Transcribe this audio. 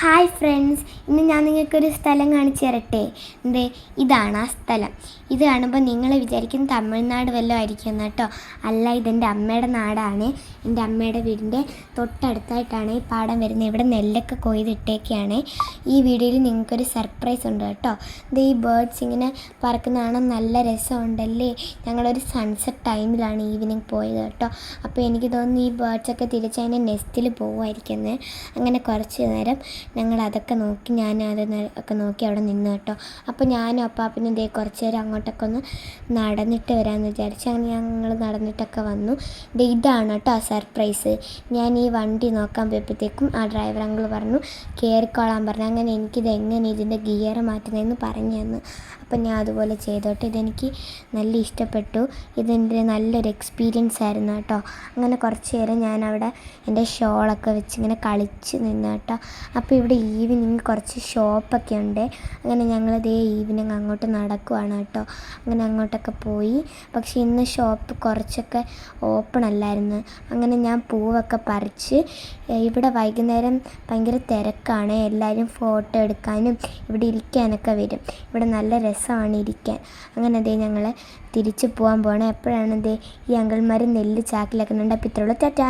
Hi friends, ഇന്ന് ഞാൻ നിങ്ങൾക്കൊരു സ്ഥലം കാണിച്ചു തരട്ടെ. ഇതാണ് ആ സ്ഥലം. ഇത് കാണുമ്പോൾ നിങ്ങൾ വിചാരിക്കും തമിഴ്നാട് വല്ലതും ആയിരിക്കും കേട്ടോ. അല്ല, ഇതെൻ്റെ അമ്മയുടെ നാടാണ്. എൻ്റെ അമ്മയുടെ വീടിൻ്റെ തൊട്ടടുത്തായിട്ടാണ് ഈ പാടം വരുന്നത്. ഇവിടെ നെല്ലൊക്കെ കൊയ്തിട്ടേക്കാണ്. ഈ വീഡിയോയിൽ നിങ്ങൾക്കൊരു സർപ്രൈസ് ഉണ്ട് കേട്ടോ. ഈ ബേർഡ്സ് ഇങ്ങനെ പറക്കുന്ന കാണാൻ നല്ല രസമുണ്ടല്ലേ. ഞങ്ങളൊരു സൺസെറ്റ് ടൈമിലാണ് ഈവനിങ് പോയത് കേട്ടോ. അപ്പോൾ എനിക്ക് തോന്നുന്നു ഈ ബേർഡ്സൊക്കെ തിരിച്ചതിൻ്റെ നെസ്റ്റിൽ പോകുമായിരിക്കുന്നത്. അങ്ങനെ കുറച്ച് നേരം ഞങ്ങൾ അതൊക്കെ നോക്കി, ഒക്കെ നോക്കി അവിടെ നിന്ന് കേട്ടോ. അപ്പോൾ ഞാനും അപ്പാപ്പനും ഇതേ കുറച്ച് നേരം അങ്ങോട്ടൊക്കെ ഒന്ന് നടന്നിട്ട് വരാമെന്ന് വിചാരിച്ചു. അങ്ങനെ ഞങ്ങൾ നടന്നിട്ടൊക്കെ വന്നു. ഇതാണ് കേട്ടോ സർപ്രൈസ്. ഞാൻ ഈ വണ്ടി നോക്കാൻ പോയപ്പോഴത്തേക്കും ആ ഡ്രൈവർ അങ്കിൾ പറഞ്ഞു കയറിക്കോളാൻ പറഞ്ഞു. അങ്ങനെ എനിക്കിത് എങ്ങനെ ഇതിൻ്റെ ഗിയർ മാറ്റുന്നതെന്ന് പറഞ്ഞു തന്നു. അപ്പം ഞാൻ അതുപോലെ ചെയ്തോട്ടെ. ഇതെനിക്ക് നല്ല ഇഷ്ടപ്പെട്ടു. ഇതെൻ്റെ നല്ലൊരു എക്സ്പീരിയൻസ് ആയിരുന്നു കേട്ടോ. അങ്ങനെ കുറച്ച് നേരം ഞാനവിടെ എൻ്റെ ഷോളൊക്കെ വെച്ച് ഇങ്ങനെ കളിച്ച് നിന്ന് കേട്ടോ. അപ്പോൾ ഇവിടെ ഈവനിങ് കുറച്ച് ഷോപ്പൊക്കെ ഉണ്ട്. അങ്ങനെ ഞങ്ങളിതേ ഈവനിങ് അങ്ങോട്ട് നടക്കുവാണ് കേട്ടോ. അങ്ങനെ അങ്ങോട്ടൊക്കെ പോയി. പക്ഷേ ഇന്ന് ഷോപ്പ് കുറച്ചൊക്കെ ഓപ്പൺ അല്ലായിരുന്നു. അങ്ങനെ ഞാൻ പൂവൊക്കെ പറിച്ച്, ഇവിടെ വൈകുന്നേരം ഭയങ്കര തിരക്കാണ്. എല്ലാവരും ഫോട്ടോ എടുക്കാനും ഇവിടെ ഇരിക്കാനൊക്കെ വരും. ഇവിടെ നല്ല രസമാണ് ഇരിക്കാൻ. അങ്ങനെ അതേ ഞങ്ങൾ തിരിച്ച് പോകാൻ പോകണം. എപ്പോഴാണ് ഈ അങ്കിൾമാർ നെല്ല് ചാക്കിലൊക്കെ ഉണ്ട്. അപ്പോൾ ഇത്രയുള്ളൂ. ടാറ്റാ.